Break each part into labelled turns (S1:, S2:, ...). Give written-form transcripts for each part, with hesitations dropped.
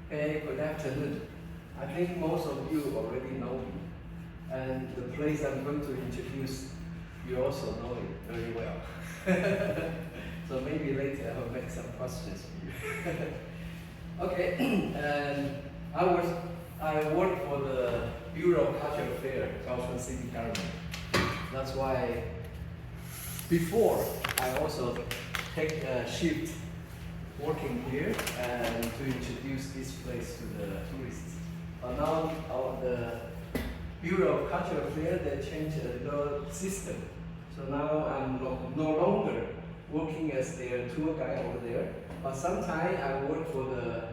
S1: Hey, good afternoon. I think most of you already know me, and the place I'm going to introduce, you also know it very well. So maybe later I will make some questions for you. Okay, and I work for the Bureau of Cultural Affairs, Kaohsiung City Government. That's why before I also take a shift working here and to introduce this place to the tourists. But now the Bureau of Cultural Affairs, they changed the system. So now I'm no longer working as their tour guide over there, but sometimes I work for the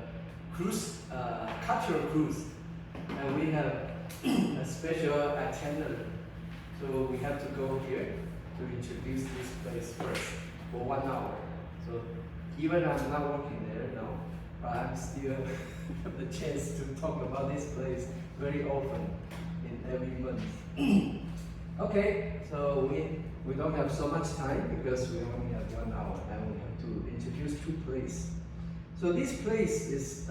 S1: cruise, cultural cruise, and we have a special itinerary. So we have to go here to introduce this place first for 1 hour. So even I'm not working there now, but I'm still have the chance to talk about this place very often in every month. Okay, so we don't have so much time because we only have 1 hour and we have to introduce 2 places. So this place is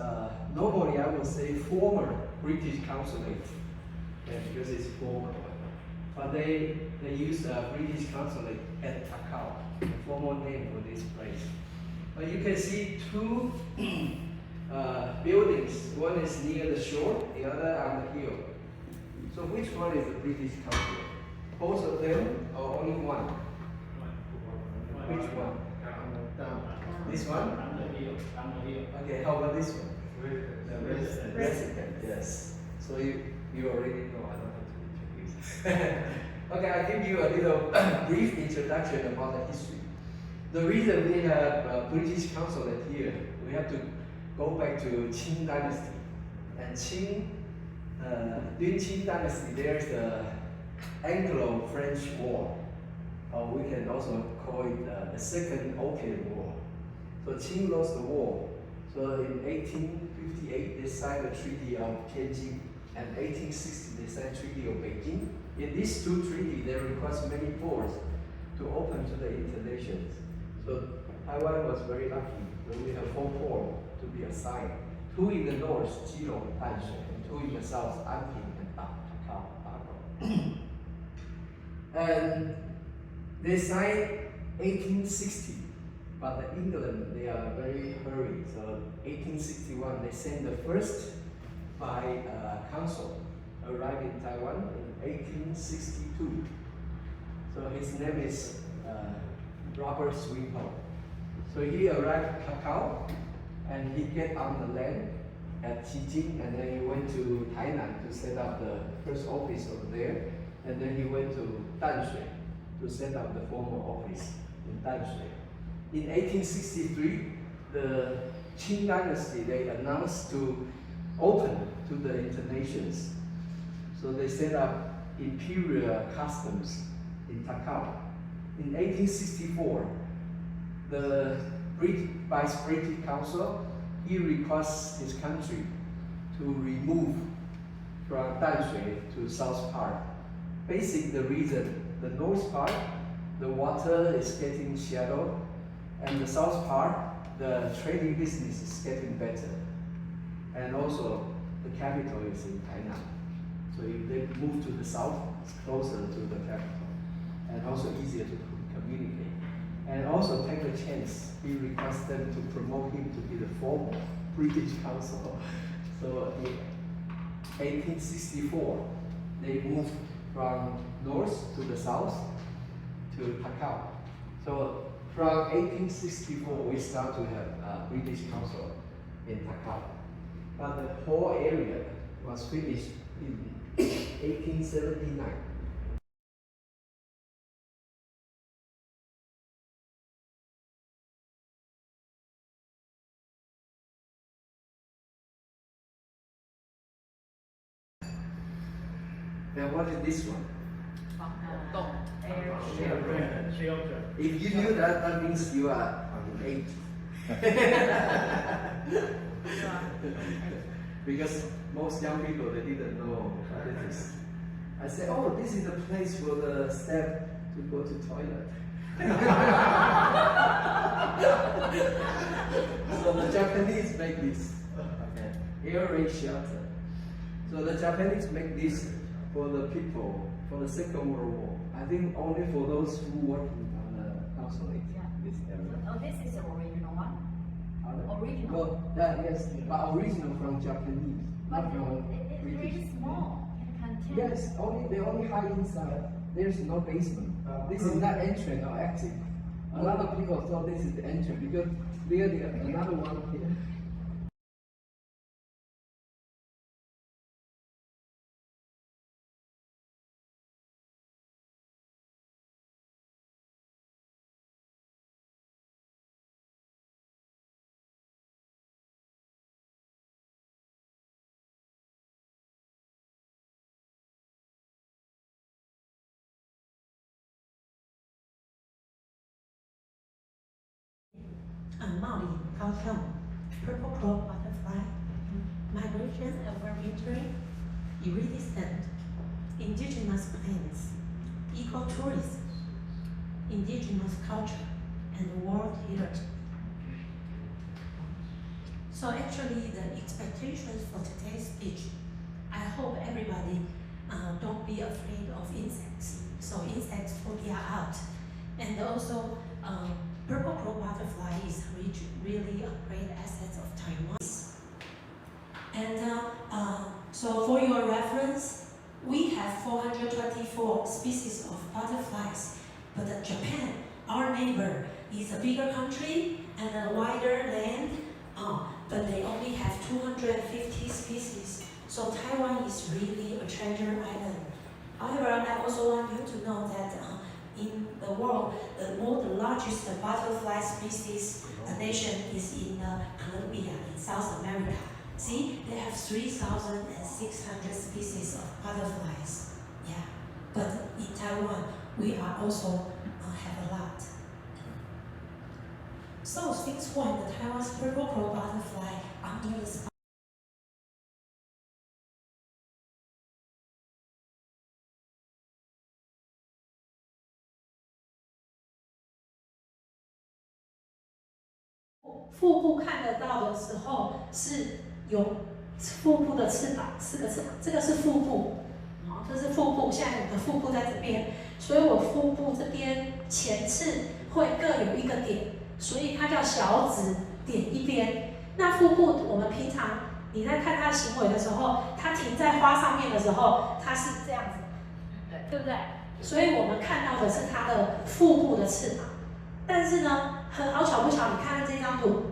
S1: normally I would say former British Consulate, because it's former. But they use British Consulate at Takow, the formal name for this place. But you can see 2 buildings. One is near the shore, the other on the hill. So which one is the British Consulate? Both of them or only one? Which one? This one? Okay, how about this one? The resident, yes. So you already know, I don't have to introduce. Okay, I'll give you a little brief introduction about the history. The reason we have a British Consulate here, we have to go back to Qing Dynasty. And during Qing Dynasty, there's the Anglo-French War. We can also call it the Second Opium War. So Qing lost the war. So in 1858, they signed the Treaty of Tianjin, and 1860, they signed Treaty of Beijing. In these 2 treaties, they request many ports to open to the internations. So Taiwan was very lucky that we have 4 ports to be assigned. 2 in the north, Keelung, Danshui, and 2 in the south, Anping and Takow. And they signed 1860, but the England, they are very hurried. So 1861, they sent the first by consul, arrived in Taiwan in 1862. So his name is Robert Swinhoe. So he arrived at Takow, and he get on the land at Xijing, and then he went to Tainan to set up the first office over there, and then he went to Danshui to set up the formal office in Danshui. In 1863, the Qing Dynasty, they announced to open to the internations. So they set up imperial customs in Takow. In 1864, the Vice British Council, he requests his country to remove from Danshui to South part. Basically the reason, the north part, the water is getting shallow, and the south part, the trading business is getting better. And also, the capital is in Tainan. So if they move to the south, it's closer to the capital, and also easier to communicate. And also take a chance, he requests them to promote him to be the former British consul. So in 1864, they moved from north to the south to Takow. So from 1864, we start to have a British consul in Takow. But the whole area was finished in 1879. Now what is this one?
S2: Shelter.
S1: If you knew that, that means you are late. Because most young people, they didn't know what it is. I said, oh, this is a place for the staff to go to toilet. So the Japanese make this. Okay. air raid shelter. So the Japanese make this for the people for the Second World War. I think only for those who working on the consulate.
S3: Yeah.
S1: This area.
S3: Oh, this is the original one. Original.
S1: Well, yes, but original from Japanese,
S3: But
S1: not from
S3: it's
S1: British.
S3: really small. It contains.
S1: Yes, they only hide inside. There's no basement. This is not entrance or exit. A lot of people thought this is the entrance because there's another one here.
S4: Maolin, Kaohsiung, purple crow butterfly, migration overwintering, iridescent, indigenous plants, ecotourism, indigenous culture, and world heritage. So actually the expectations for today's speech, I hope everybody don't be afraid of insects. So insects phobia out. And also purple crow butterfly is really a great asset of Taiwan. And so for your reference, we have 424 species of butterflies, but Japan, our neighbor, is a bigger country and a wider land, but they only have 250 species. So Taiwan is really a treasure island. However, I also want you to know that in the world, the largest butterfly species nation is in Colombia, in South America. See, they have 3,600 species of butterflies. Yeah, but in Taiwan, we are also have a lot. So since when the Taiwan's purple crow butterfly under the spot?腹部看得到的时候是有腹部的翅膀，4个翅膀，这个是腹部，好，这是腹部。现在我的腹部在这边，所以我腹部这边前翅会各有一个点，所以它叫小指点一边。那腹部我们平常你在看它行为的时候，它停在花上面的时候，它是这样子，对不对？所以我们看到的是它的腹部的翅膀，但是呢，很好巧不巧，你看看这张图。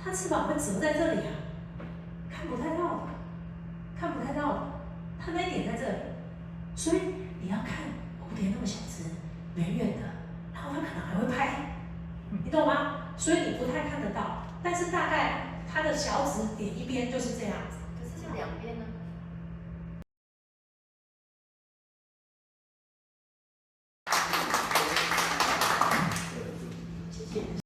S4: 它翅膀会折在这里啊，看不太到，看不太到，它那一点在这里，所以你要看蝴蝶那么小只，远远的，然后它可能还会拍，你懂吗？所以你不太看得到，但是大概它的小指点一边就是这样子。
S3: 可是就两边呢？